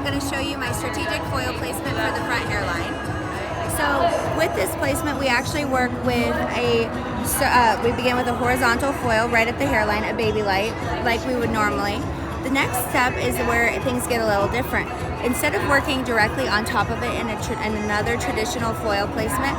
going to show you my strategic foil placement for the front hairline. So with this placement, we actually work with we begin with a horizontal foil right at the hairline, a baby light, like we would normally. The next step is where things get a little different. Instead of working directly on top of it in another traditional foil placement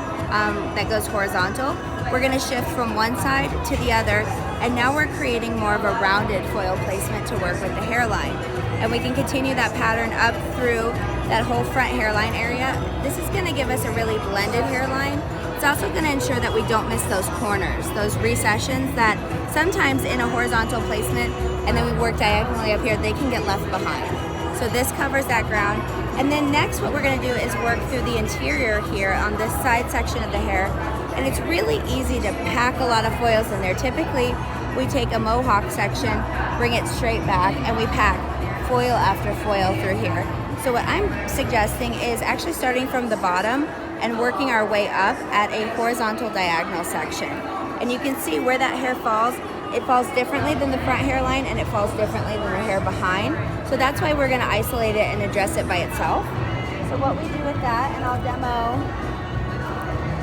that goes horizontal, we're going to shift from one side to the other, and now we're creating more of a rounded foil placement to work with the hairline. And we can continue that pattern up through that whole front hairline area. This is going to give us a really blended hairline. It's also going to ensure that we don't miss those corners, those recessions that sometimes in a horizontal placement, and then we work diagonally up here, they can get left behind. So this covers that ground. And then next what we're going to do is work through the interior here on this side section of the hair. And it's really easy to pack a lot of foils in there. Typically, we take a mohawk section, bring it straight back, and we pack foil after foil through here. So what I'm suggesting is actually starting from the bottom and working our way up at a horizontal diagonal section. And you can see where that hair falls. It falls differently than the front hairline, and it falls differently than the hair behind. So that's why we're going to isolate it and address it by itself. So what we do with that, and I'll demo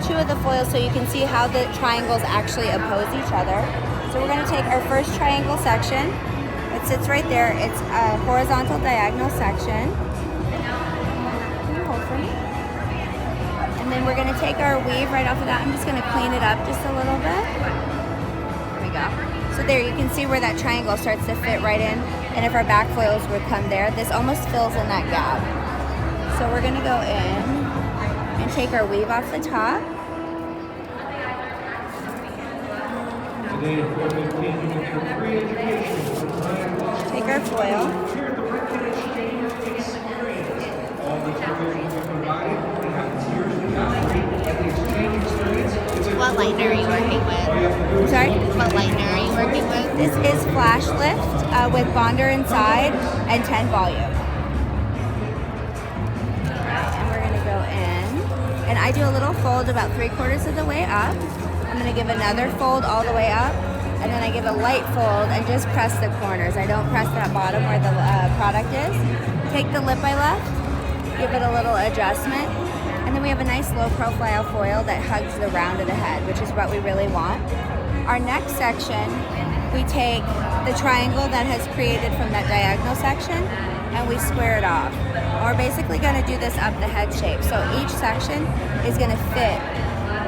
2 of the foils so you can see how the triangles actually oppose each other. So we're going to take our first triangle section. It sits right there. It's a horizontal diagonal section. Can you hold for me? And then we're going to take our weave right off of that. I'm just going to clean it up just a little bit. There we go. So there you can see where that triangle starts to fit right in. And if our back foils would come there, this almost fills in that gap. So we're going to go in and take our weave off the top. Take our foil. What liner are you working with? I'm sorry? What liner are you working with? This is Flash Lift with bonder inside and 10 volume. And we're going to go in. And I do a little fold about 3/4 of the way up. I'm going to give another fold all the way up. And then I give a light fold and just press the corners. I don't press that bottom where the product is. Take the lip I left, give it a little adjustment, and then we have a nice low profile foil that hugs the round of the head, which is what we really want. Our next section, we take the triangle that has created from that diagonal section and we square it off. And we're basically going to do this up the head shape. So each section is going to fit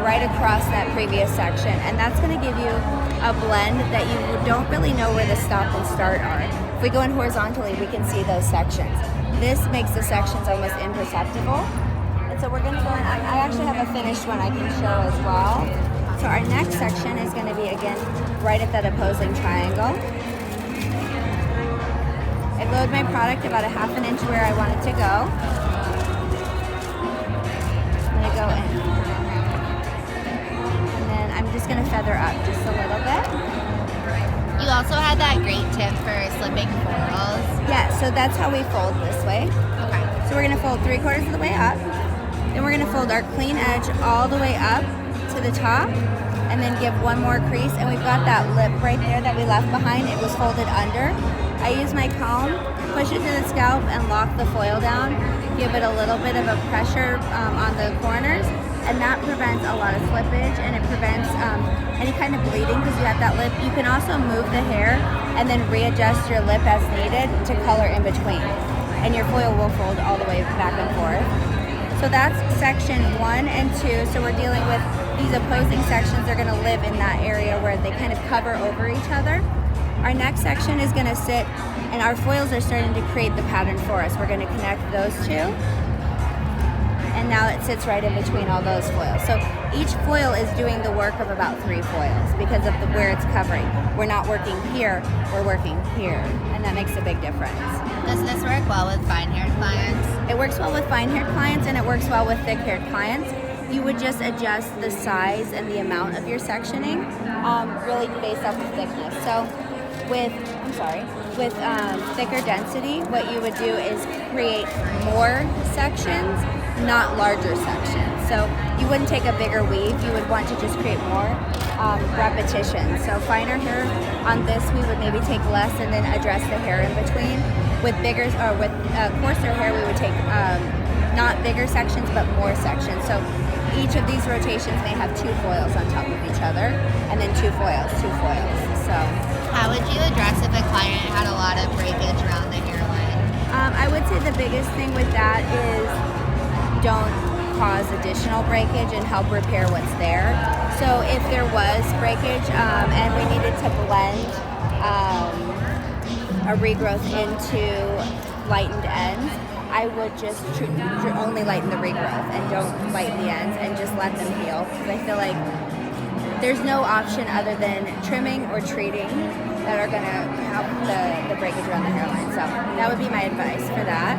right across that previous section, and that's going to give you a blend that you don't really know where the stop and start are. If we go in horizontally, we can see those sections. This makes the sections almost imperceptible. And so we're going to go in. I actually have a finished one I can show as well. So our next section is going to be, again, right at that opposing triangle. I load my product about a 1/2 inch where I want it to go. I'm going to go in. I'm just going to feather up just a little bit. You also had that great tip for slipping florals. Yeah, so that's how we fold this way. Okay. So we're going to fold 3/4 of the way up. Then we're going to fold our clean edge all the way up to the top, and then give one more crease. And we've got that lip right there that we left behind. It was folded under. I use my comb, push it to the scalp, and lock the foil down. Give it a little bit of a pressure on the corners. And that prevents a lot of slippage, and it prevents any kind of bleeding because you have that lip. You can also move the hair and then readjust your lip as needed to color in between. And your foil will fold all the way back and forth. So that's section 1 and 2. So we're dealing with these opposing sections. They're going to live in that area where they kind of cover over each other. Our next section is going to sit, and our foils are starting to create the pattern for us. We're going to connect those two. And now it sits right in between all those foils. So each foil is doing the work of about 3 foils because of where it's covering. We're not working here, we're working here. And that makes a big difference. Does this work well with fine-haired clients? It works well with fine-haired clients, and it works well with thick-haired clients. You would just adjust the size and the amount of your sectioning really based off of thickness. So with thicker density, what you would do is create more sections, not larger sections. So you wouldn't take a bigger weave, you would want to just create more repetition. So finer hair on this, we would maybe take less and then address the hair in between. With bigger or with coarser hair, we would take not bigger sections, but more sections. So each of these rotations may have 2 foils on top of each other, and then 2 foils, 2 foils. So How would you address if a client had a lot of breakage around the hairline? I would say the biggest thing with that is don't cause additional breakage and help repair what's there. So if there was breakage and we needed to blend a regrowth into lightened ends, I would just only lighten the regrowth and don't lighten the ends and just let them heal, because I feel like there's no option other than trimming or treating that are going to help the breakage around the hairline. So that would be my advice for that.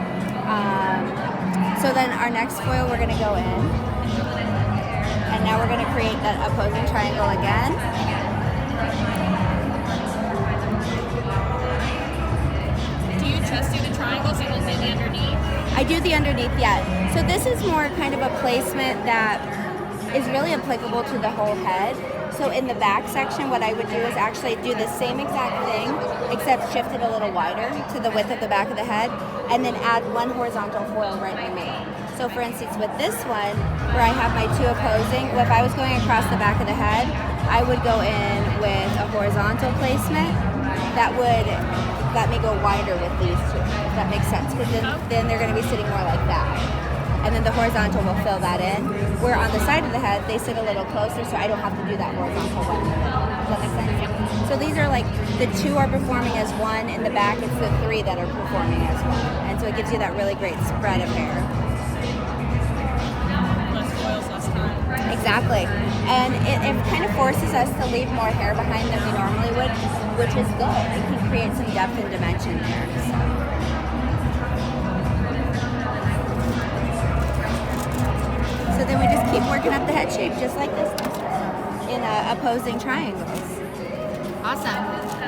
So then our next foil, we're going to go in, and now we're going to create that opposing triangle again. Do you just do the triangles and then do the underneath? I do the underneath, yeah. So this is more kind of a placement that is really applicable to the whole head. So in the back section, what I would do is actually do the same exact thing, except shift it a little wider to the width of the back of the head, and then add 1 horizontal foil right in the middle. So for instance, with this one, where I have my 2 opposing, if I was going across the back of the head, I would go in with a horizontal placement that would let me go wider with these 2, if that makes sense, because then they're going to be sitting more like that. And then the horizontal will fill that in. Where on the side of the head, they sit a little closer, so I don't have to do that horizontal one. Does that make sense? So these are like, the 2 are performing as 1. In the back, it's the 3 that are performing as 1. And so it gives you that really great spread of hair. Less foils, less time. Exactly. And it kind of forces us to leave more hair behind than we normally would, which is good. It can create some depth and dimension there. So then we just keep working up the head shape, just like this, in opposing triangles. Awesome.